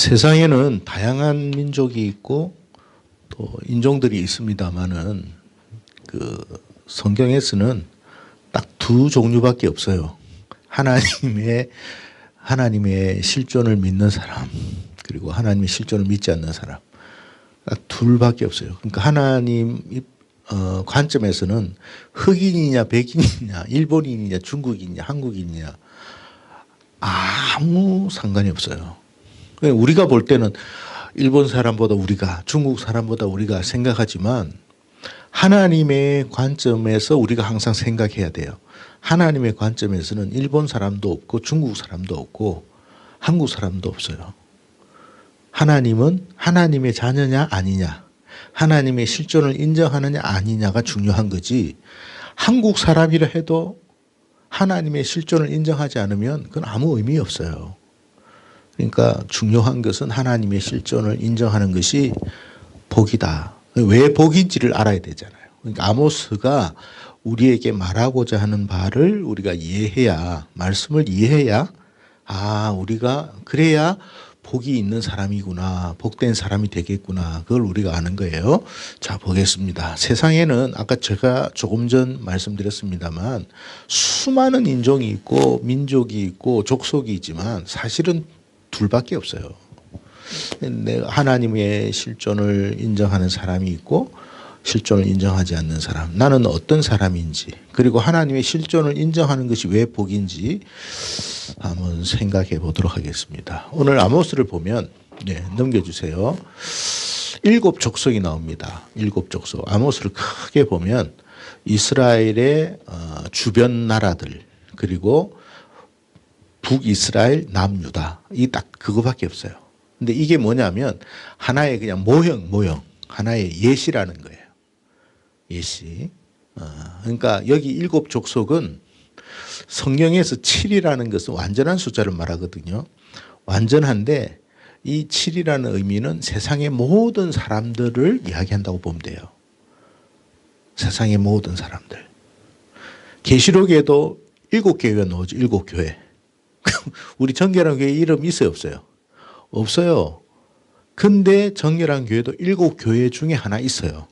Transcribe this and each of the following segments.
세상에는 다양한 민족이 있고 또 인종들이 있습니다만은 성경에서는 딱 두 종류밖에 없어요. 하나님의 실존을 믿는 사람, 그리고 하나님의 실존을 믿지 않는 사람. 딱 둘밖에 없어요. 그러니까 하나님 관점에서는 흑인이냐 백인이냐 일본인이냐 중국인이냐 한국인이냐 아무 상관이 없어요. 우리가 볼 때는 일본 사람보다 우리가, 중국 사람보다 우리가 생각하지만 하나님의 관점에서 우리가 항상 생각해야 돼요. 하나님의 관점에서는 일본 사람도 없고 중국 사람도 없고 한국 사람도 없어요. 하나님은 하나님의 자녀냐 아니냐, 하나님의 실존을 인정하느냐 아니냐가 중요한 거지, 한국 사람이라 해도 하나님의 실존을 인정하지 않으면 그건 아무 의미 없어요. 그러니까 중요한 것은 하나님의 실존을 인정하는 것이 복이다. 왜 복인지를 알아야 되잖아요. 그러니까 아모스가 우리에게 말하고자 하는 바를 우리가 이해해야, 말씀을 이해해야, 우리가 그래야 복이 있는 사람이구나, 복된 사람이 되겠구나, 그걸 우리가 아는 거예요. 자, 보겠습니다. 세상에는 아까 제가 조금 전 말씀드렸습니다만 수많은 인종이 있고 민족이 있고 족속이 있지만 사실은 둘밖에 없어요. 하나님의 실존을 인정하는 사람이 있고 실존을 인정하지 않는 사람. 나는 어떤 사람인지, 그리고 하나님의 실존을 인정하는 것이 왜 복인지 한번 생각해 보도록 하겠습니다. 오늘 아모스를 보면, 넘겨주세요. 7족속이 나옵니다. 7족속. 아모스를 크게 보면 이스라엘의 주변 나라들, 그리고 북이스라엘, 남유다. 이 딱 그거밖에 없어요. 근데 이게 뭐냐면 하나의 그냥 모형, 하나의 예시라는 거예요. 예시. 그러니까 여기 7족속은 성경에서 7이라는 것은 완전한 숫자를 말하거든요. 완전한데 이 7이라는 의미는 세상의 모든 사람들을 이야기한다고 보면 돼요. 세상의 모든 사람들. 계시록에도 7교회가 나오죠. 7교회. 우리 정결한 교회 이름 있어요, 없어요? 없어요. 근데 정결한 교회도 7교회 중에 하나 있어요.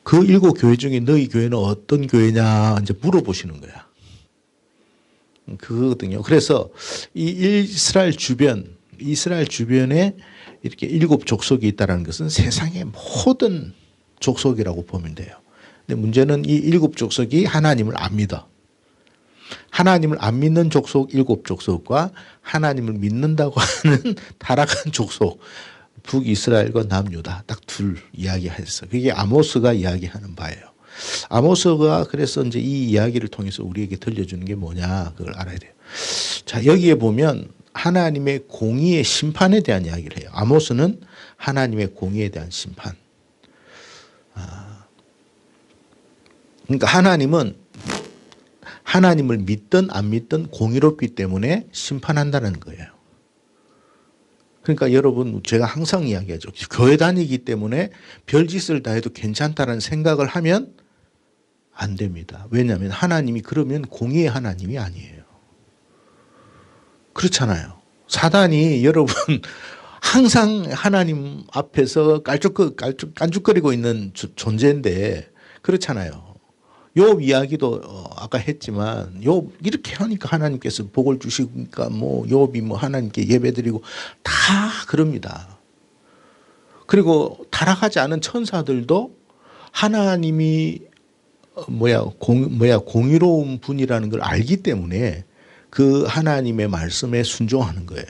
그 7교회 중에 너희 교회는 어떤 교회냐 이제 물어보시는 거야. 그거거든요. 그래서 이 이스라엘 주변에 이렇게 7족속이 있다는 것은 세상의 모든 족속이라고 보면 돼요. 근데 문제는 이 7족속이 하나님을 안 믿어. 하나님을 안 믿는 족속 7족속과 하나님을 믿는다고 하는 타락한 족속, 북이스라엘과 남유다, 딱 둘 이야기했어. 그게 아모스가 이야기하는 바예요. 아모스가 그래서 이제 이 이야기를 통해서 우리에게 들려주는 게 뭐냐, 그걸 알아야 돼요. 자, 여기에 보면 하나님의 공의의 심판에 대한 이야기를 해요. 아모스는 하나님의 공의에 대한 심판. 그러니까 하나님을 믿든 안 믿든 공의롭기 때문에 심판한다는 거예요. 그러니까 여러분, 제가 항상 이야기하죠. 교회 다니기 때문에 별짓을 다 해도 괜찮다는 생각을 하면 안 됩니다. 왜냐하면 하나님이 그러면 공의의 하나님이 아니에요. 그렇잖아요. 사단이 여러분 항상 하나님 앞에서 깐죽거리고 있는 존재인데, 그렇잖아요. 욥 이야기도 아까 했지만 욥 이렇게 하니까 하나님께서 복을 주시니까 욥이 하나님께 예배드리고 다 그럽니다. 그리고 타락하지 않은 천사들도 하나님이 공의로운 분이라는 걸 알기 때문에 그 하나님의 말씀에 순종하는 거예요.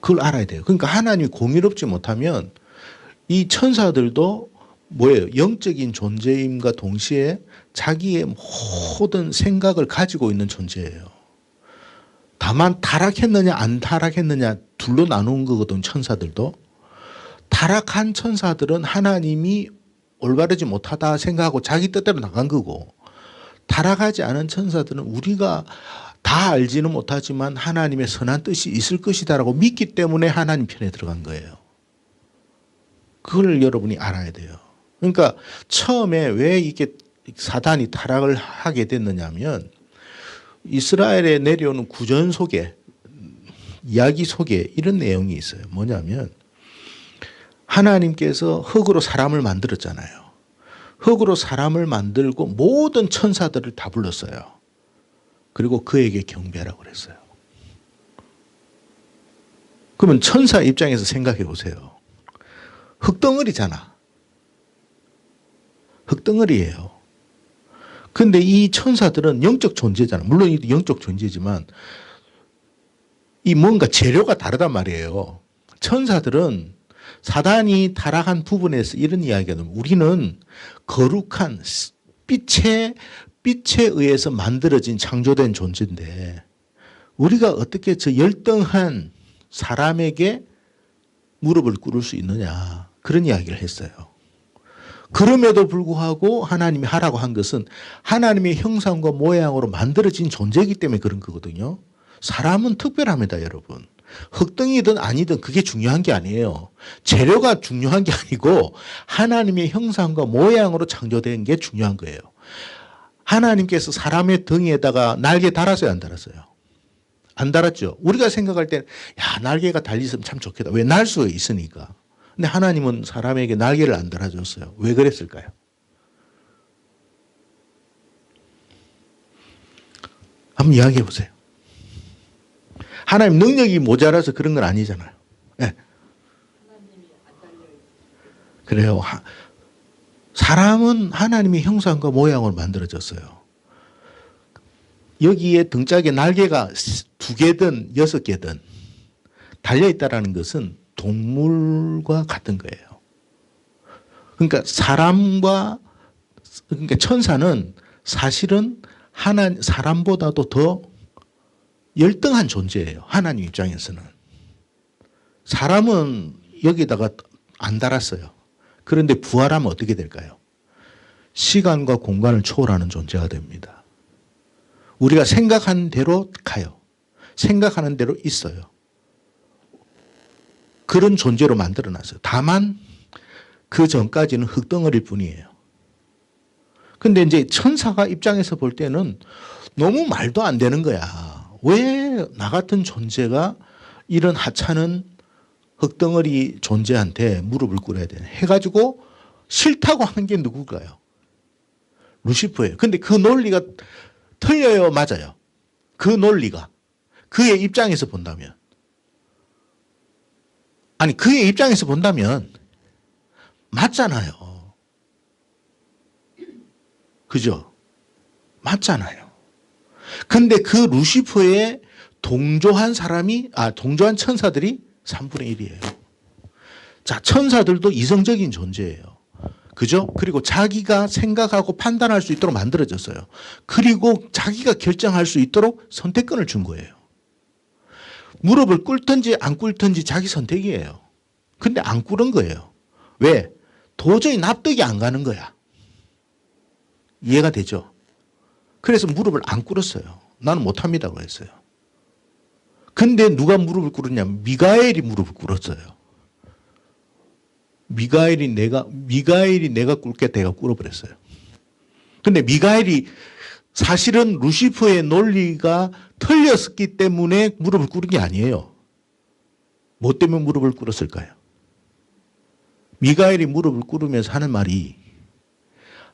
그걸 알아야 돼요. 그러니까 하나님이 공의롭지 못하면 이 천사들도 영적인 존재임과 동시에 자기의 모든 생각을 가지고 있는 존재예요. 다만 타락했느냐 안 타락했느냐 둘로 나누는 거거든. 천사들도. 타락한 천사들은 하나님이 올바르지 못하다 생각하고 자기 뜻대로 나간 거고, 타락하지 않은 천사들은 우리가 다 알지는 못하지만 하나님의 선한 뜻이 있을 것이다라고 믿기 때문에 하나님 편에 들어간 거예요. 그걸 여러분이 알아야 돼요. 그러니까 처음에 왜 이게 사단이 타락을 하게 됐느냐면 이스라엘에 내려오는 구전 속에 이야기 속에 이런 내용이 있어요. 뭐냐면 하나님께서 흙으로 사람을 만들었잖아요. 흙으로 사람을 만들고 모든 천사들을 다 불렀어요. 그리고 그에게 경배하라고 그랬어요. 그러면 천사 입장에서 생각해 보세요. 흙덩어리잖아. 흙덩어리예요. 근데 이 천사들은 영적 존재잖아. 물론 이 영적 존재지만 이 뭔가 재료가 다르단 말이에요. 천사들은 사단이 타락한 부분에서 이런 이야기가 나옵니다. 우리는 거룩한 빛에 의해서 만들어진 창조된 존재인데 우리가 어떻게 저 열등한 사람에게 무릎을 꿇을 수 있느냐 그런 이야기를 했어요. 그럼에도 불구하고 하나님이 하라고 한 것은 하나님의 형상과 모양으로 만들어진 존재이기 때문에 그런 거거든요. 사람은 특별합니다, 여러분. 흙덩이든 아니든 그게 중요한 게 아니에요. 재료가 중요한 게 아니고 하나님의 형상과 모양으로 창조된 게 중요한 거예요. 하나님께서 사람의 등에다가 날개 달았어요, 안 달았어요? 안 달았죠. 우리가 생각할 때는 야, 날개가 달렸으면 참 좋겠다. 왜? 날 수 있으니까. 근데 하나님은 사람에게 날개를 안 달아줬어요. 왜 그랬을까요? 한번 이야기해 보세요. 하나님 능력이 모자라서 그런 건 아니잖아요. 네. 그래요. 사람은 하나님의 형상과 모양으로 만들어졌어요. 여기에 등짝에 날개가 2개든 6개든 달려있다는 것은 동물과 같은 거예요. 그러니까 그러니까 천사는 사실은 사람보다도 더 열등한 존재예요. 하나님 입장에서는. 사람은 여기다가 안 달았어요. 그런데 부활하면 어떻게 될까요? 시간과 공간을 초월하는 존재가 됩니다. 우리가 생각하는 대로 가요. 생각하는 대로 있어요. 그런 존재로 만들어놨어요. 다만 그 전까지는 흙덩어리일 뿐이에요. 근데 이제 천사가 입장에서 볼 때는 너무 말도 안 되는 거야. 왜 나 같은 존재가 이런 하찮은 흙덩어리 존재한테 무릎을 꿇어야 되나 해가지고 싫다고 하는 게 누굴까요? 루시퍼예요. 근데 그 논리가 틀려요, 맞아요? 그 논리가 그의 입장에서 본다면, 아니 그의 입장에서 본다면 맞잖아요. 그죠? 맞잖아요. 근데 그 루시퍼에 동조한 천사들이 3분의 1이에요. 자, 천사들도 이성적인 존재예요. 그죠? 그리고 자기가 생각하고 판단할 수 있도록 만들어졌어요. 그리고 자기가 결정할 수 있도록 선택권을 준 거예요. 무릎을 꿇든지 안 꿇든지 자기 선택이에요. 근데 안 꿇은 거예요. 왜? 도저히 납득이 안 가는 거야. 이해가 되죠? 그래서 무릎을 안 꿇었어요. 나는 못합니다 그랬어요. 근데 누가 무릎을 꿇었냐면 미가엘이 무릎을 꿇었어요. 미가엘이 내가 꿇겠다 내가 꿇어버렸어요. 근데 미가엘이 사실은 루시퍼의 논리가 틀렸기 때문에 무릎을 꿇은 게 아니에요. 뭐 때문에 무릎을 꿇었을까요? 미가엘이 무릎을 꿇으면서 하는 말이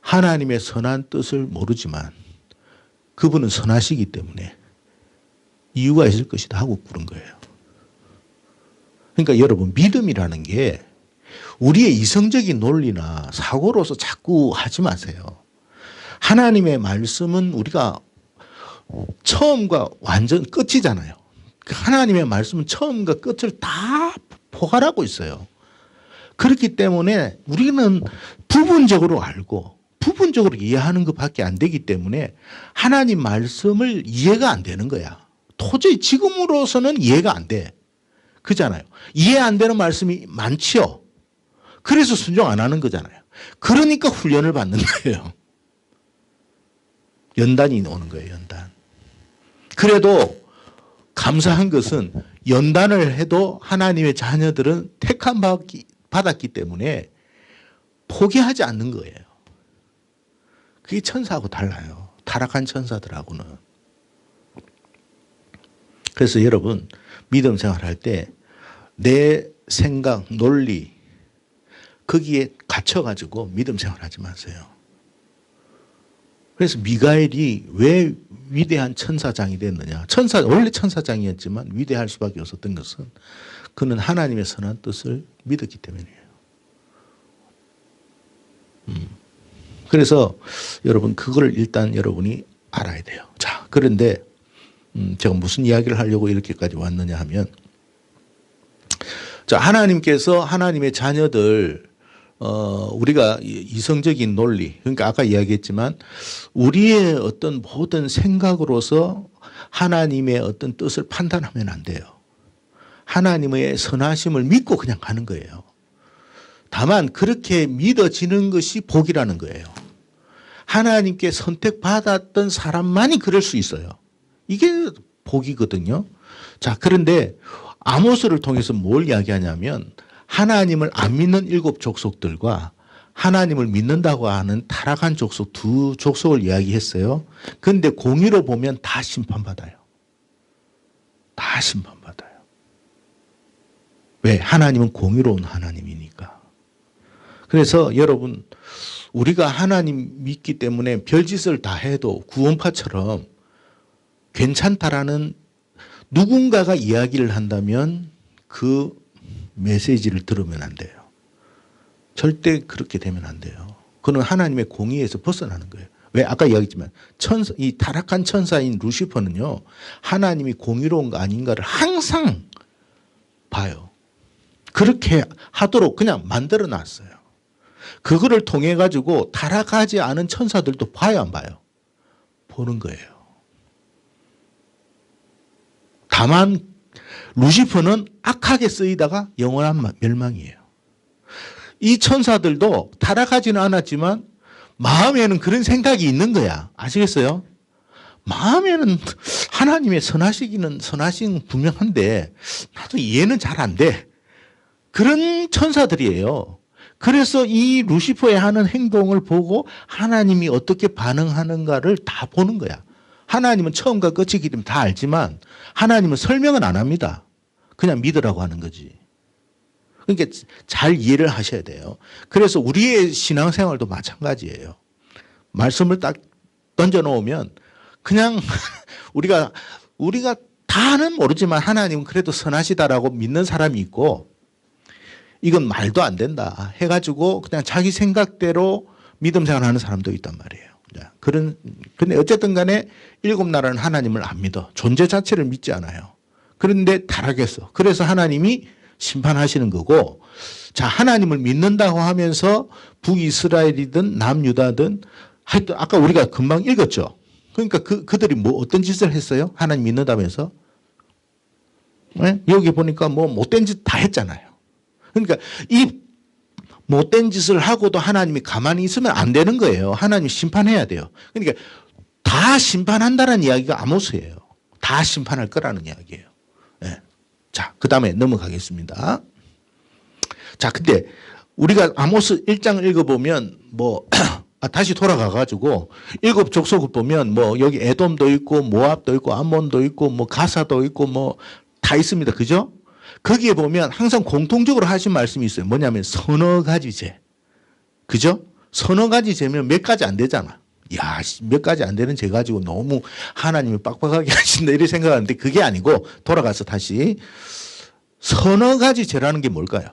하나님의 선한 뜻을 모르지만 그분은 선하시기 때문에 이유가 있을 것이다 하고 꿇은 거예요. 그러니까 여러분 믿음이라는 게 우리의 이성적인 논리나 사고로서 자꾸 하지 마세요. 하나님의 말씀은 우리가 처음과 완전 끝이잖아요. 하나님의 말씀은 처음과 끝을 다 포괄하고 있어요. 그렇기 때문에 우리는 부분적으로 알고 부분적으로 이해하는 것밖에 안 되기 때문에 하나님 말씀을 이해가 안 되는 거야. 도저히 지금으로서는 이해가 안 돼. 그잖아요. 이해 안 되는 말씀이 많지요. 그래서 순종 안 하는 거잖아요. 그러니까 훈련을 받는 거예요. 연단이 오는 거예요, 연단. 그래도 감사한 것은 연단을 해도 하나님의 자녀들은 택함 받았기 때문에 포기하지 않는 거예요. 그게 천사하고 달라요. 타락한 천사들하고는. 그래서 여러분 믿음 생활할 때 내 생각, 논리 거기에 갇혀가지고 믿음 생활하지 마세요. 그래서 미가엘이 왜 위대한 천사장이 됐느냐. 원래 천사장이었지만 위대할 수밖에 없었던 것은 그는 하나님의 선한 뜻을 믿었기 때문이에요. 그래서 여러분 그걸 일단 여러분이 알아야 돼요. 자, 그런데 제가 무슨 이야기를 하려고 이렇게까지 왔느냐 하면, 자, 하나님께서 하나님의 자녀들 우리가 이성적인 논리, 그러니까 아까 이야기했지만 우리의 어떤 모든 생각으로서 하나님의 어떤 뜻을 판단하면 안 돼요. 하나님의 선하심을 믿고 그냥 가는 거예요. 다만 그렇게 믿어지는 것이 복이라는 거예요. 하나님께 선택받았던 사람만이 그럴 수 있어요. 이게 복이거든요. 자, 그런데 아모스를 통해서 뭘 이야기하냐면 하나님을 안 믿는 7 족속들과 하나님을 믿는다고 하는 타락한 족속 두 족속을 이야기했어요. 그런데 공의로 보면 다 심판받아요. 다 심판받아요. 왜? 하나님은 공의로운 하나님이니까. 그래서 여러분 우리가 하나님 믿기 때문에 별짓을 다 해도 구원파처럼 괜찮다라는 누군가가 이야기를 한다면 그 메시지를 들으면 안 돼요. 절대 그렇게 되면 안 돼요. 그는 하나님의 공의에서 벗어나는 거예요. 왜? 아까 이야기했지만 이 타락한 천사인 루시퍼는요, 하나님이 공의로운 거 아닌가를 항상 봐요. 그렇게 하도록 그냥 만들어 놨어요. 그거를 통해 가지고 타락하지 않은 천사들도 봐요, 안 봐요? 보는 거예요. 다만 루시퍼는 악하게 쓰이다가 영원한 멸망이에요. 이 천사들도 타락하지는 않았지만 마음에는 그런 생각이 있는 거야. 아시겠어요? 마음에는 하나님의 선하신 분명한데 나도 이해는 잘 안 돼. 그런 천사들이에요. 그래서 이 루시퍼의 하는 행동을 보고 하나님이 어떻게 반응하는가를 다 보는 거야. 하나님은 처음과 끝이기 때문에 다 알지만 하나님은 설명은 안 합니다. 그냥 믿으라고 하는 거지. 그러니까 잘 이해를 하셔야 돼요. 그래서 우리의 신앙생활도 마찬가지예요. 말씀을 딱 던져놓으면 그냥 우리가 다는 모르지만 하나님은 그래도 선하시다라고 믿는 사람이 있고, 이건 말도 안 된다 해가지고 그냥 자기 생각대로 믿음 생활하는 사람도 있단 말이에요. 근데 어쨌든 간에 7 나라는 하나님을 안 믿어. 존재 자체를 믿지 않아요. 그런데 타락했어. 그래서 하나님이 심판하시는 거고, 자, 하나님을 믿는다고 하면서 북이스라엘이든 남유다든 하여튼 아까 우리가 금방 읽었죠. 그러니까 그들이 뭐 어떤 짓을 했어요? 하나님 믿는다면서? 네? 여기 보니까 뭐 못된 짓 다 했잖아요. 그러니까 이 못된 짓을 하고도 하나님이 가만히 있으면 안 되는 거예요. 하나님 심판해야 돼요. 그러니까 다 심판한다는 이야기가 아모스예요. 다 심판할 거라는 이야기예요. 네. 자, 그 다음에 넘어가겠습니다. 자, 근데 우리가 아모스 1장을 읽어보면 다시 돌아가가지고 7 족속을 보면 여기 에돔도 있고 모압도 있고 암몬도 있고 가사도 있고 다 있습니다. 그죠? 거기에 보면 항상 공통적으로 하신 말씀이 있어요. 뭐냐면 서너 가지 죄. 그죠? 서너 가지 죄면 몇 가지 안 되잖아. 야, 몇 가지 안 되는 죄 가지고 너무 하나님이 빡빡하게 하신다 이렇게 생각하는데 그게 아니고, 돌아가서 다시 서너 가지 죄라는 게 뭘까요?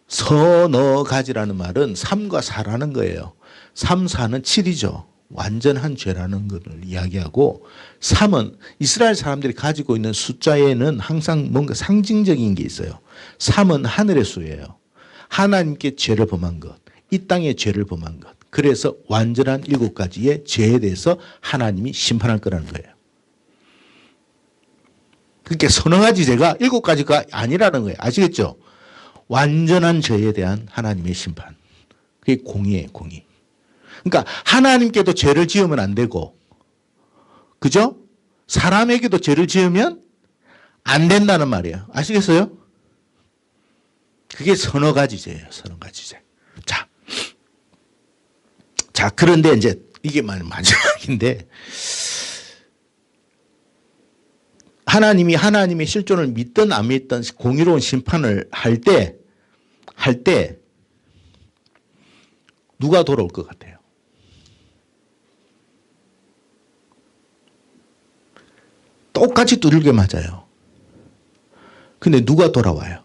서너 가지라는 말은 3과 4라는 거예요. 3, 4는 7이죠. 완전한 죄라는 것을 이야기하고, 3은 이스라엘 사람들이 가지고 있는 숫자에는 항상 뭔가 상징적인 게 있어요. 3은 하늘의 수예요. 하나님께 죄를 범한 것, 이 땅에 죄를 범한 것. 그래서 완전한 7가지의 죄에 대해서 하나님이 심판할 거라는 거예요. 그러니까 서너 가지 죄가 7가지가 아니라는 거예요. 아시겠죠? 완전한 죄에 대한 하나님의 심판. 그게 공의예요, 공의. 그러니까 하나님께도 죄를 지으면 안 되고, 그죠? 사람에게도 죄를 지으면 안 된다는 말이에요. 아시겠어요? 그게 서너 가지 죄예요. 서너 가지 죄. 자, 그런데 이제 이게 마지막인데, 하나님이 하나님의 실존을 믿든 안 믿든 공의로운 심판을 할 때 누가 돌아올 것 같아요? 똑같이 두들겨 맞아요. 근데 누가 돌아와요?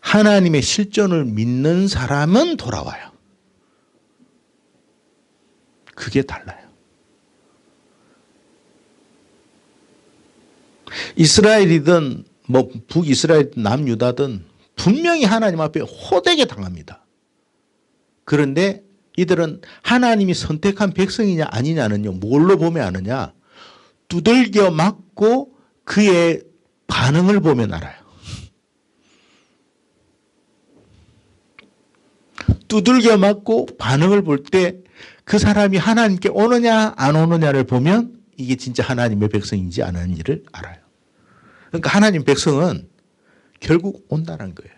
하나님의 실존을 믿는 사람은 돌아와요. 그게 달라요. 이스라엘이든 뭐 북이스라엘이든 남유다든 분명히 하나님 앞에 호되게 당합니다. 그런데 이들은 하나님이 선택한 백성이냐 아니냐는요, 뭘로 보면 아느냐? 두들겨 맞고 그의 반응을 보면 알아요. 두들겨 맞고 반응을 볼 때 그 사람이 하나님께 오느냐 안 오느냐를 보면 이게 진짜 하나님의 백성인지 아닌지를 알아요. 그러니까 하나님 백성은 결국 온다는 거예요.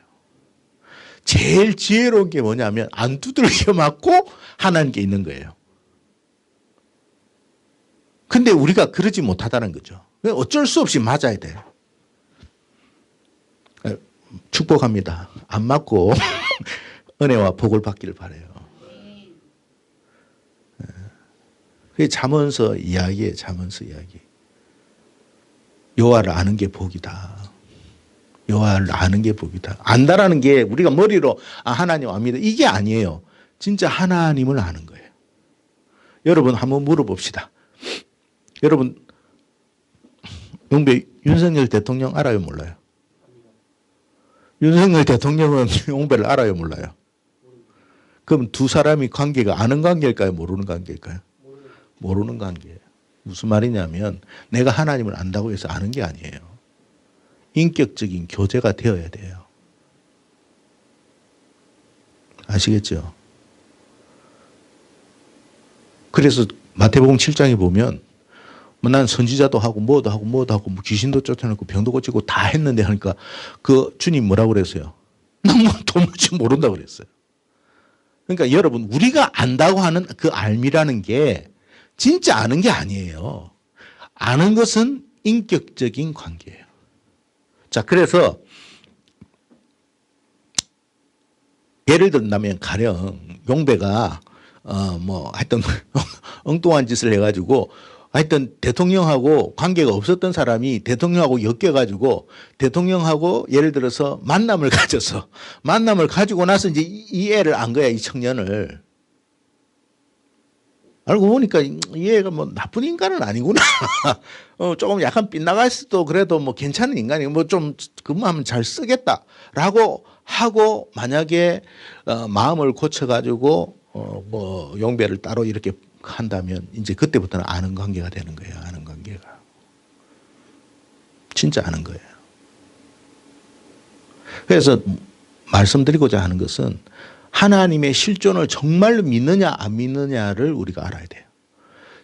제일 지혜로운 게 뭐냐면 안 두들겨 맞고 하나님께 있는 거예요. 근데 우리가 그러지 못하다는 거죠. 어쩔 수 없이 맞아야 돼요. 축복합니다. 안 맞고 은혜와 복을 받기를 바라요. 그게 잠언서 이야기예요. 잠언서 이야기. 여호와를 아는 게 복이다. 여호와를 아는 게 복이다. 안다라는 게 우리가 머리로 하나님 압니다. 이게 아니에요. 진짜 하나님을 아는 거예요. 여러분 한번 물어봅시다. 여러분 용배 윤석열 대통령 알아요 몰라요? 윤석열 대통령은 용배를 알아요 몰라요? 그럼 두 사람이 관계가 아는 관계일까요? 모르는 관계일까요? 모르는 관계예요. 무슨 말이냐면 내가 하나님을 안다고 해서 아는 게 아니에요. 인격적인 교제가 되어야 돼요. 아시겠죠? 그래서 마태복음 7장에 보면 뭐 난 선지자도 하고 뭐도 하고 뭐도 하고 뭐 귀신도 쫓아내고 병도 고치고 다 했는데 하니까 그 주님 뭐라고 그랬어요? 난 뭐 도무지 모른다고 그랬어요. 그러니까 여러분 우리가 안다고 하는 그 알미라는 게 진짜 아는 게 아니에요. 아는 것은 인격적인 관계예요. 자, 그래서 예를 든다면 가령 용배가 뭐 하여튼 엉뚱한 짓을 해가지고 하여튼 대통령하고 관계가 없었던 사람이 대통령하고 엮여가지고 대통령하고 예를 들어서 만남을 가져서 만남을 가지고 나서 이제 이 애를 안 거야, 이 청년을. 알고 보니까 이 애가 뭐 나쁜 인간은 아니구나. 조금 약간 빗나갔어도 그래도 뭐 괜찮은 인간이고 뭐 좀 근무하면 잘 쓰겠다라고 하고 만약에 마음을 고쳐가지고 뭐 용배를 따로 이렇게 한다면 이제 그때부터는 아는 관계가 되는 거예요. 아는 관계가. 진짜 아는 거예요. 그래서 말씀드리고자 하는 것은 하나님의 실존을 정말로 믿느냐 안 믿느냐를 우리가 알아야 돼요.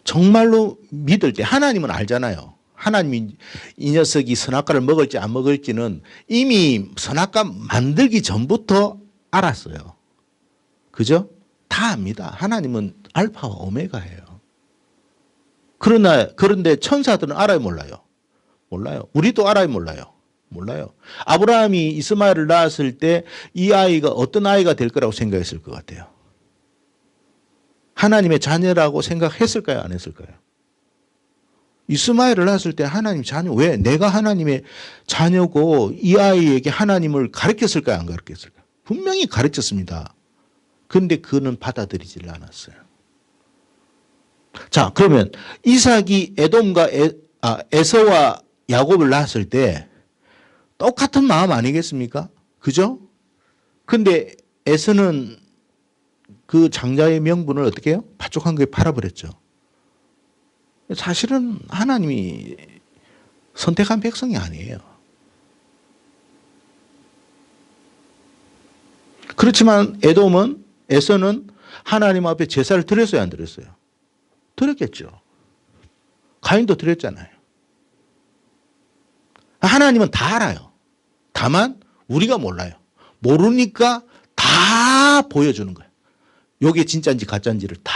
정말로 믿을 때 하나님은 알잖아요. 하나님이 이 녀석이 선악과를 먹을지 안 먹을지는 이미 선악과 만들기 전부터 알았어요. 그죠? 다 압니다. 하나님은 알파와 오메가예요. 그런데 천사들은 알아요 몰라요? 몰라요. 우리도 알아요 몰라요? 몰라요. 아브라함이 이스마엘을 낳았을 때 이 아이가 어떤 아이가 될 거라고 생각했을 것 같아요? 하나님의 자녀라고 생각했을까요? 안 했을까요? 이스마엘을 낳았을 때 하나님 자녀, 왜? 내가 하나님의 자녀고 이 아이에게 하나님을 가르쳤을까요? 안 가르쳤을까요? 분명히 가르쳤습니다. 그런데 그는 받아들이질 않았어요. 자, 그러면 이삭이 에돔과 에서와 야곱을 낳았을 때 똑같은 마음 아니겠습니까? 그죠? 근데 에서는 그 장자의 명분을 어떻게 해요? 파촉한 거에 팔아버렸죠. 사실은 하나님이 선택한 백성이 아니에요. 그렇지만 에서는 하나님 앞에 제사를 드렸어요, 안 드렸어요? 드렸겠죠. 가인도 드렸잖아요. 하나님은 다 알아요. 다만 우리가 몰라요. 모르니까 다 보여주는 거예요. 이게 진짜인지 가짜인지를 다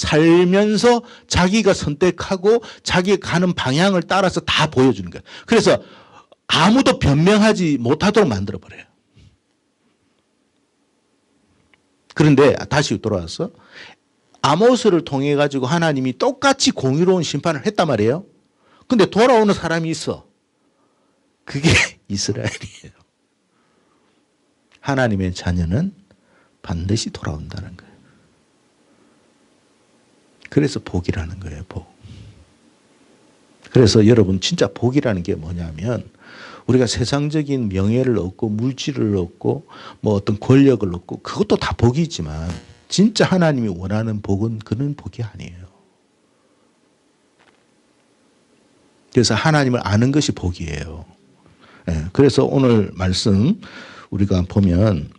살면서 자기가 선택하고 자기가 가는 방향을 따라서 다 보여주는 거예요. 그래서 아무도 변명하지 못하도록 만들어버려요. 그런데 다시 돌아와서 아모스를 통해 가지고 하나님이 똑같이 공의로운 심판을 했단 말이에요. 근데 돌아오는 사람이 있어. 그게 이스라엘이에요. 하나님의 자녀는 반드시 돌아온다는 거예요. 그래서 복이라는 거예요. 복. 그래서 여러분 진짜 복이라는 게 뭐냐면 우리가 세상적인 명예를 얻고 물질을 얻고 뭐 어떤 권력을 얻고 그것도 다 복이지만 진짜 하나님이 원하는 복은 그런 복이 아니에요. 그래서 하나님을 아는 것이 복이에요. 그래서 오늘 말씀 우리가 보면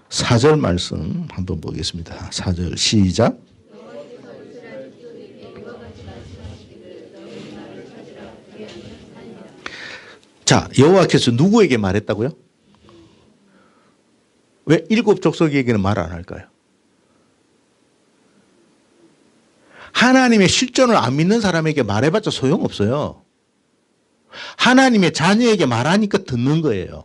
4절 말씀 한번 보겠습니다. 4절 시작. 자, 여호와께서 누구에게 말했다고요? 왜 7 족속에게는 말 안 할까요? 하나님의 실존을 안 믿는 사람에게 말해봤자 소용없어요. 하나님의 자녀에게 말하니까 듣는 거예요.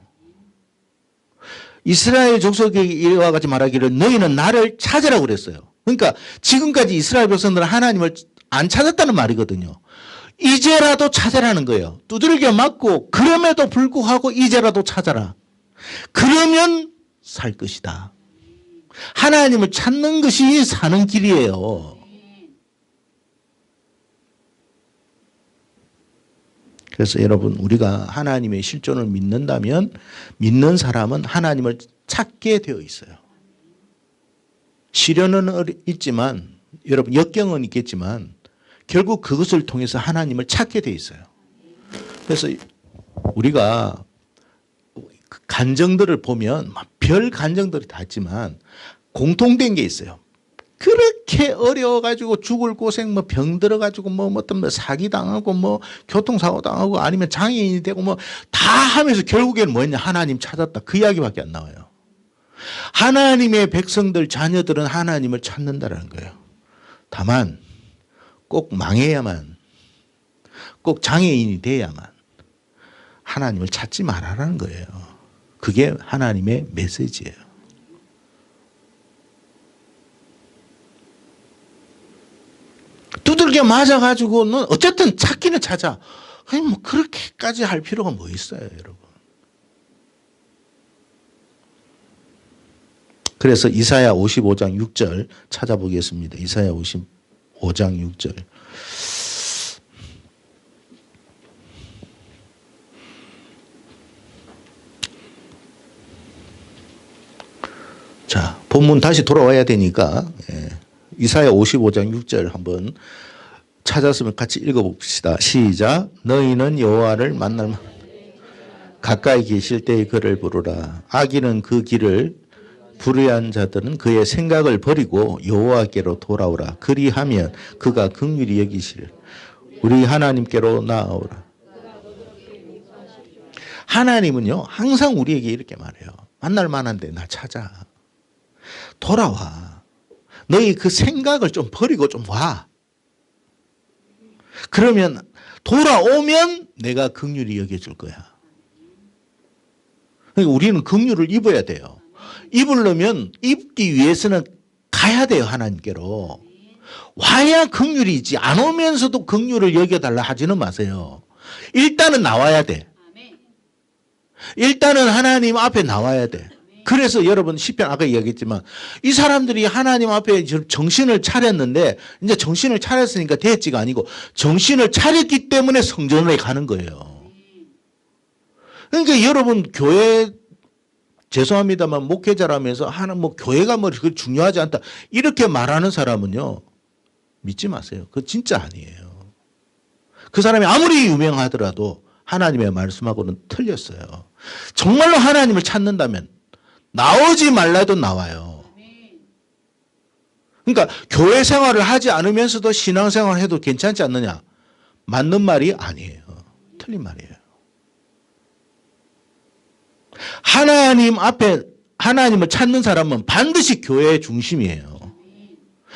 이스라엘 족속에게 이와 같이 말하기를 너희는 나를 찾으라고 그랬어요. 그러니까 지금까지 이스라엘 백성들은 하나님을 안 찾았다는 말이거든요. 이제라도 찾으라는 거예요. 두들겨 맞고 그럼에도 불구하고 이제라도 찾아라. 그러면 살 것이다. 하나님을 찾는 것이 사는 길이에요. 그래서 여러분 우리가 하나님의 실존을 믿는다면 믿는 사람은 하나님을 찾게 되어 있어요. 시련은 있지만 여러분 역경은 있겠지만 결국 그것을 통해서 하나님을 찾게 되어 있어요. 그래서 우리가 간정들을 보면 별 간정들이 다 있지만 공통된 게 있어요. 그렇게 어려워가지고 죽을 고생, 뭐 병 들어가지고 뭐 어떤 사기 당하고 뭐 교통사고 당하고 아니면 장애인이 되고 뭐 다 하면서 결국에는 뭐였냐? 하나님 찾았다. 그 이야기밖에 안 나와요. 하나님의 백성들, 자녀들은 하나님을 찾는다는 거예요. 다만 꼭 망해야만, 꼭 장애인이 돼야만 하나님을 찾지 말아라는 거예요. 그게 하나님의 메시지예요. 두들겨 맞아가지고는 어쨌든 찾기는 찾아. 아니 뭐 그렇게까지 할 필요가 뭐 있어요, 여러분. 그래서 이사야 55장 6절 찾아보겠습니다. 이사야 55장 6절. 자, 본문 다시 돌아와야 되니까 이사야 55장 6절 한번 찾았으면 같이 읽어봅시다. 시작. 너희는 여호와를 만날 가까이 계실 때에 그를 부르라. 악인은 그 길을 불의한 자들은 그의 생각을 버리고 여호와께로 돌아오라. 그리하면 그가 긍휼히 여기시리라. 우리 하나님께로 나아오라. 하나님은요 항상 우리에게 이렇게 말해요. 만날 만한데 나 찾아. 돌아와. 너희 그 생각을 좀 버리고 좀 와. 그러면 돌아오면 내가 긍휼히 여겨줄 거야. 그러니까 우리는 긍휼을 입어야 돼요. 입으려면 입기 위해서는 가야 돼요. 하나님께로. 와야 긍휼이지. 안 오면서도 긍휼을 여겨달라 하지는 마세요. 일단은 나와야 돼. 일단은 하나님 앞에 나와야 돼. 그래서 여러분 시편 아까 이야기했지만 이 사람들이 하나님 앞에 정신을 차렸는데 이제 정신을 차렸으니까 됐지가 아니고 정신을 차렸기 때문에 성전에 가는 거예요. 그러니까 여러분 교회 죄송합니다만 목회자라면서 하는 뭐 교회가 뭐 중요하지 않다 이렇게 말하는 사람은요 믿지 마세요. 그거 진짜 아니에요. 그 사람이 아무리 유명하더라도 하나님의 말씀하고는 틀렸어요. 정말로 하나님을 찾는다면 나오지 말라도 나와요. 그러니까 교회 생활을 하지 않으면서도 신앙생활을 해도 괜찮지 않느냐? 맞는 말이 아니에요. 틀린 말이에요. 하나님 앞에 하나님을 찾는 사람은 반드시 교회의 중심이에요.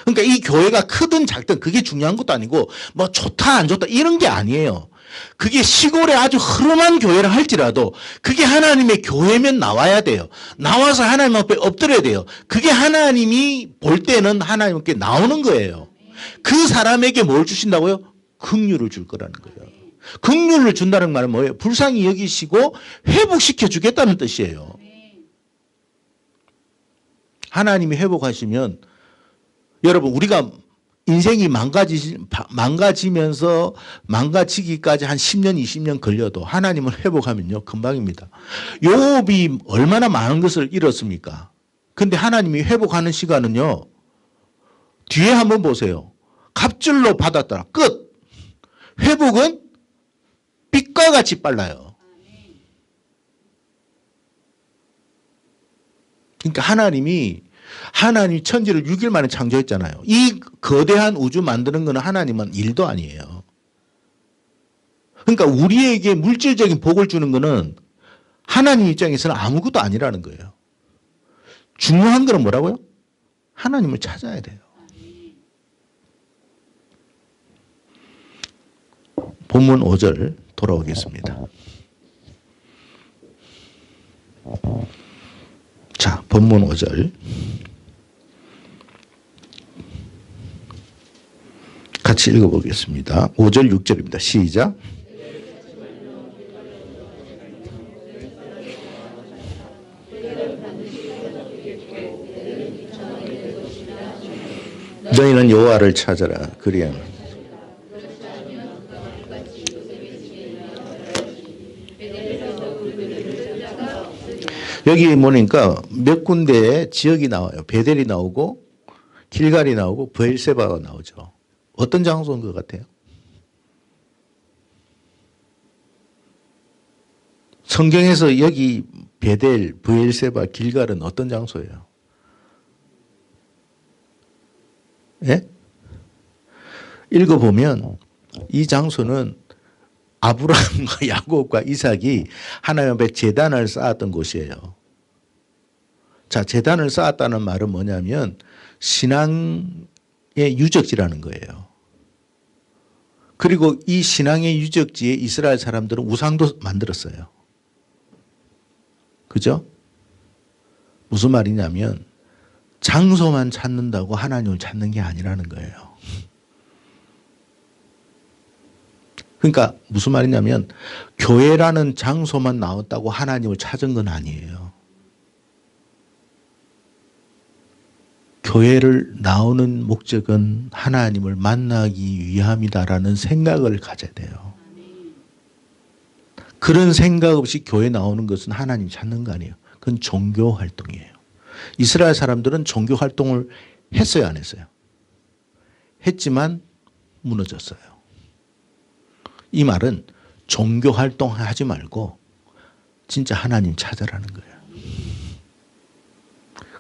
그러니까 이 교회가 크든 작든 그게 중요한 것도 아니고 뭐 좋다 안 좋다 이런 게 아니에요. 그게 시골에 아주 흐름한 교회라 할지라도 그게 하나님의 교회면 나와야 돼요. 나와서 하나님 앞에 엎드려야 돼요. 그게 하나님이 볼 때는 하나님께 나오는 거예요. 그 사람에게 뭘 주신다고요? 긍휼을 줄 거라는 거예요. 긍휼을 준다는 말은 뭐예요? 불쌍히 여기시고 회복시켜 주겠다는 뜻이에요. 하나님이 회복하시면 여러분 우리가 인생이 망가지면서 망가지기까지 한 10년 20년 걸려도 하나님을 회복하면요 금방입니다. 욥이 얼마나 많은 것을 잃었습니까? 근데 하나님이 회복하는 시간은요 뒤에 한번 보세요. 갑줄로 받았더라 끝. 회복은 빛과 같이 빨라요. 그러니까 하나님이 천지를 6일 만에 창조했잖아요. 이 거대한 우주 만드는 것은 하나님은 일도 아니에요. 그러니까 우리에게 물질적인 복을 주는 것은 하나님 입장에서는 아무것도 아니라는 거예요. 중요한 것은 뭐라고요? 하나님을 찾아야 돼요. 본문 5절 돌아오겠습니다. 자, 본문 5절. 같이 읽어보겠습니다. 5절 6절입니다. 시작. 너희는 여호와를 찾아라. 그리하면 여기 보니까 몇 군데에 지역이 나와요. 베델이 나오고 길갈이 나오고 브엘세바가 나오죠. 어떤 장소인 것 같아요? 성경에서 여기 베델, 브엘세바, 길갈은 어떤 장소예요? 예? 읽어보면 이 장소는 아브라함과 야곱과 이삭이 하나님 앞에 제단을 쌓았던 곳이에요. 자, 제단을 쌓았다는 말은 뭐냐면 신앙의 유적지라는 거예요. 그리고 이 신앙의 유적지에 이스라엘 사람들은 우상도 만들었어요. 그죠? 무슨 말이냐면 장소만 찾는다고 하나님을 찾는 게 아니라는 거예요. 그러니까 무슨 말이냐면 교회라는 장소만 나왔다고 하나님을 찾은 건 아니에요. 교회를 나오는 목적은 하나님을 만나기 위함이다라는 생각을 가져야 돼요. 그런 생각 없이 교회 나오는 것은 하나님 찾는 거 아니에요. 그건 종교 활동이에요. 이스라엘 사람들은 종교 활동을 했어요, 안 했어요? 했지만 무너졌어요. 이 말은 종교 활동하지 말고 진짜 하나님 찾아라는 거예요.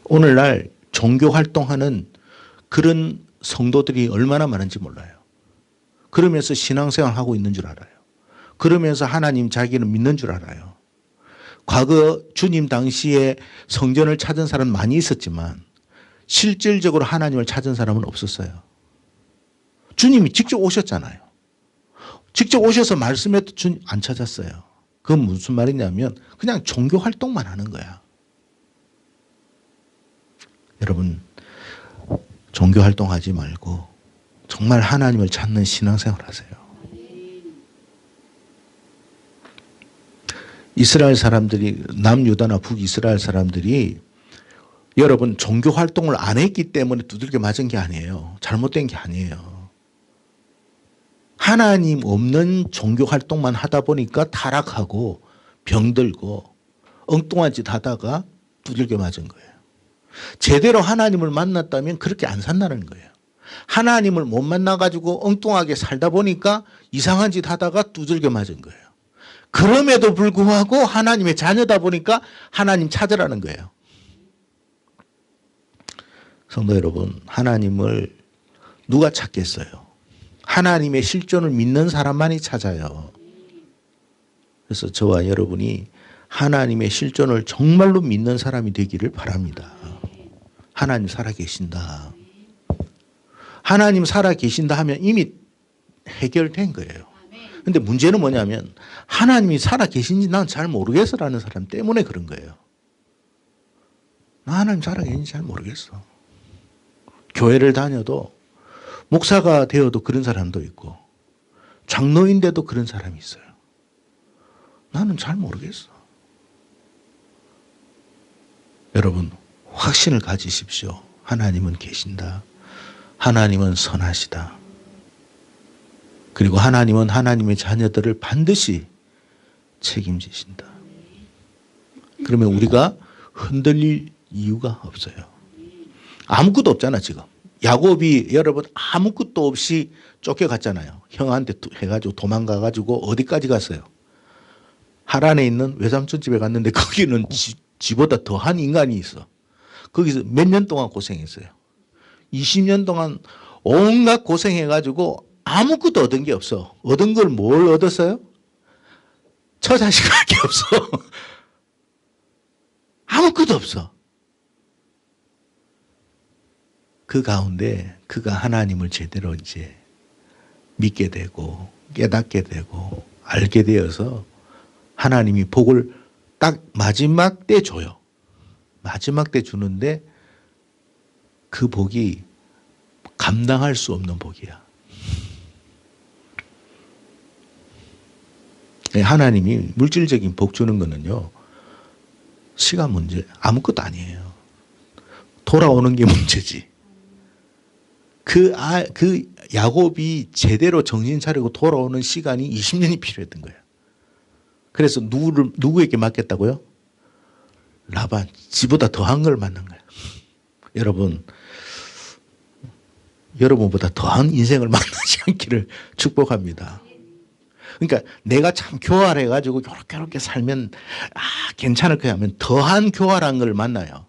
오늘날 종교 활동하는 그런 성도들이 얼마나 많은지 몰라요. 그러면서 신앙생활하고 있는 줄 알아요. 그러면서 하나님 자기는 믿는 줄 알아요. 과거 주님 당시에 성전을 찾은 사람은 많이 있었지만 실질적으로 하나님을 찾은 사람은 없었어요. 주님이 직접 오셨잖아요. 직접 오셔서 말씀해도 주님 안 찾았어요. 그건 무슨 말이냐면 그냥 종교 활동만 하는 거야. 여러분 종교 활동하지 말고 정말 하나님을 찾는 신앙생활 하세요. 이스라엘 사람들이 남유다나 북이스라엘 사람들이 여러분 종교 활동을 안 했기 때문에 두들겨 맞은 게 아니에요. 잘못된 게 아니에요. 하나님 없는 종교 활동만 하다 보니까 타락하고 병들고 엉뚱한 짓 하다가 두들겨 맞은 거예요. 제대로 하나님을 만났다면 그렇게 안 산다는 거예요. 하나님을 못 만나가지고 엉뚱하게 살다 보니까 이상한 짓 하다가 두들겨 맞은 거예요. 그럼에도 불구하고 하나님의 자녀다 보니까 하나님 찾으라는 거예요. 성도 여러분, 하나님을 누가 찾겠어요? 하나님의 실존을 믿는 사람만이 찾아요. 그래서 저와 여러분이 하나님의 실존을 정말로 믿는 사람이 되기를 바랍니다. 하나님 살아계신다. 하나님 살아 계신다 하면 이미 해결된 거예요. 근데 문제는 뭐냐면 하나님이 살아 계신지 난 잘 모르겠어라는 사람 때문에 그런 거예요. 나 하나님 살아 계신지 잘 모르겠어. 교회를 다녀도 목사가 되어도 그런 사람도 있고 장로인데도 그런 사람이 있어요. 나는 잘 모르겠어. 여러분 확신을 가지십시오. 하나님은 계신다. 하나님은 선하시다. 그리고 하나님은 하나님의 자녀들을 반드시 책임지신다. 그러면 우리가 흔들릴 이유가 없어요. 아무것도 없잖아 지금. 야곱이 여러분 아무것도 없이 쫓겨갔잖아요. 형한테 해가지고 도망가가지고 어디까지 갔어요? 하란에 있는 외삼촌 집에 갔는데 거기는 지보다 더한 인간이 있어. 거기서 몇 년 동안 고생했어요. 20년 동안 온갖 고생해가지고 아무것도 얻은 게 없어. 얻은 걸 뭘 얻었어요? 처자식밖에 없어. 아무것도 없어. 그 가운데 그가 하나님을 제대로 이제 믿게 되고 깨닫게 되고 알게 되어서 하나님이 복을 딱 마지막 때 줘요. 마지막 때 주는데 그 복이 감당할 수 없는 복이야. 하나님이 물질적인 복 주는 거는요, 시간 문제, 아무것도 아니에요. 돌아오는 게 문제지. 그 야곱이 제대로 정신 차리고 돌아오는 시간이 20년이 필요했던 거예요. 그래서 누구에게 맡겼다고요? 라반, 지보다 더한 걸 만난 거예요. 여러분보다 더한 인생을 만나지 않기를 축복합니다. 그러니까 내가 참 교활해가지고 이렇게 살면 괜찮을 거야 하면 더한 교활한 걸 만나요.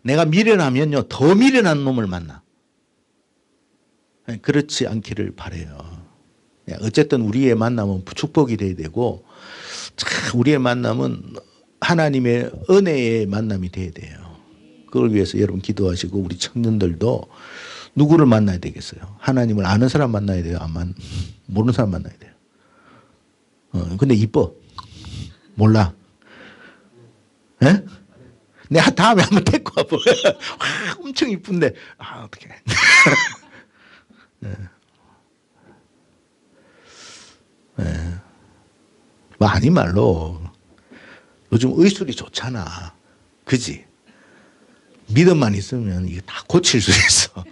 내가 미련하면요 더 미련한 놈을 만나. 그렇지 않기를 바라요. 어쨌든 우리의 만남은 축복이 돼야 되고 우리의 만남은 하나님의 은혜의 만남이 돼야 돼요. 그걸 위해서 여러분 기도하시고 우리 청년들도 누구를 만나야 되겠어요? 하나님을 아는 사람 만나야 돼요? 안 모르는 사람 만나야 돼요? 근데 이뻐? 몰라? 에? 내가 다음에 한번 데리고 와봐. 엄청 이쁜데 어떡해. 네. 네. 뭐 아닌 말로 요즘 의술이 좋잖아. 그지? 믿음만 있으면 이게 다 고칠 수 있어.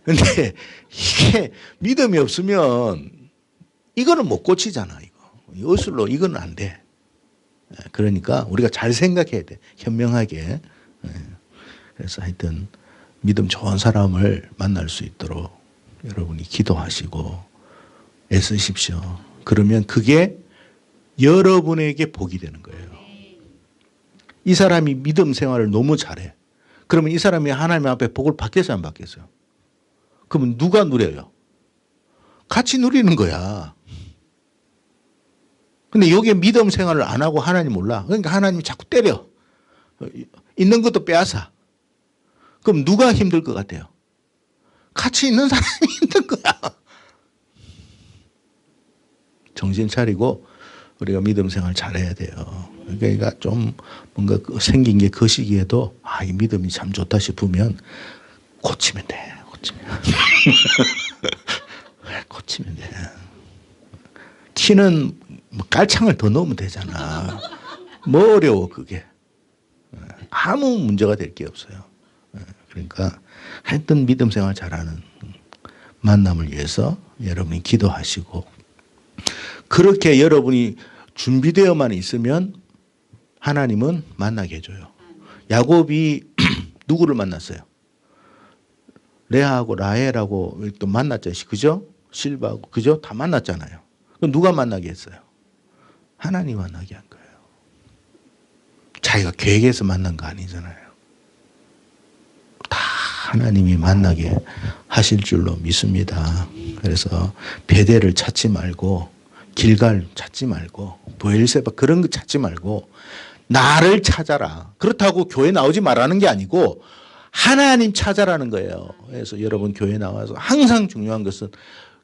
근데 이게 믿음이 없으면 이거는 못 고치잖아. 의술로 이건 안 돼. 그러니까 우리가 잘 생각해야 돼. 현명하게. 그래서 하여튼 믿음 좋은 사람을 만날 수 있도록 여러분이 기도하시고 애쓰십시오. 그러면 그게 여러분에게 복이 되는 거예요. 이 사람이 믿음 생활을 너무 잘해. 그러면 이 사람이 하나님 앞에 복을 받겠어요, 안 받겠어요? 그러면 누가 누려요? 같이 누리는 거야. 근데 여기에 믿음 생활을 안 하고 하나님 몰라. 그러니까 하나님이 자꾸 때려. 있는 것도 빼앗아. 그럼 누가 힘들 것 같아요? 같이 있는 사람이 힘든 거야. 정신 차리고 우리가 믿음 생활 잘해야 돼요. 그러니까 좀 뭔가 생긴 게 그 시기에도 이 믿음이 참 좋다 싶으면 고치면 돼. 고치면 돼. 키는 깔창을 더 넣으면 되잖아. 뭐 어려워 그게. 아무 문제가 될 게 없어요. 그러니까 하여튼 믿음 생활 잘하는 만남을 위해서 여러분이 기도하시고 그렇게 여러분이 준비되어만 있으면 하나님은 만나게 해줘요. 야곱이 누구를 만났어요? 레아하고 라헬하고 또 만났잖아요. 그죠? 실바하고 그죠? 다 만났잖아요. 그럼 누가 만나게 했어요? 하나님 만나게 한 거예요. 자기가 계획해서 만난 거 아니잖아요. 다 하나님이 만나게 하실 줄로 믿습니다. 그래서 베델을 찾지 말고 길갈 찾지 말고 브엘세바 그런 거 찾지 말고 나를 찾아라. 그렇다고 교회 나오지 말라는 게 아니고 하나님 찾아라는 거예요. 그래서 여러분 교회 나와서 항상 중요한 것은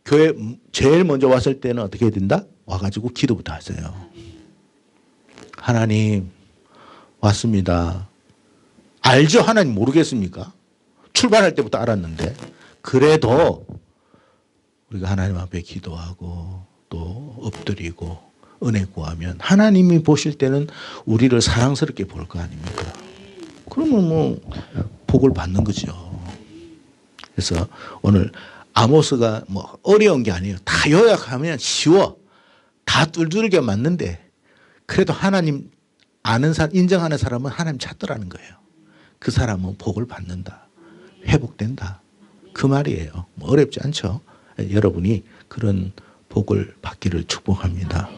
교회 제일 먼저 왔을 때는 어떻게 해야 된다? 와가지고 기도부터 하세요. 하나님 왔습니다. 알죠? 하나님 모르겠습니까? 출발할 때부터 알았는데 그래도 우리가 하나님 앞에 기도하고 또 엎드리고 은혜 구하면 하나님이 보실 때는 우리를 사랑스럽게 볼 거 아닙니까? 그러면 뭐 복을 받는 거죠. 그래서 오늘 아모스가 뭐 어려운 게 아니에요. 다 요약하면 쉬워. 다 뚫뚫게 맞는데 그래도 하나님 아는 사람, 인정하는 사람은 하나님 찾더라는 거예요. 그 사람은 복을 받는다. 회복된다. 그 말이에요. 뭐 어렵지 않죠. 여러분이 그런 복을 받기를 축복합니다.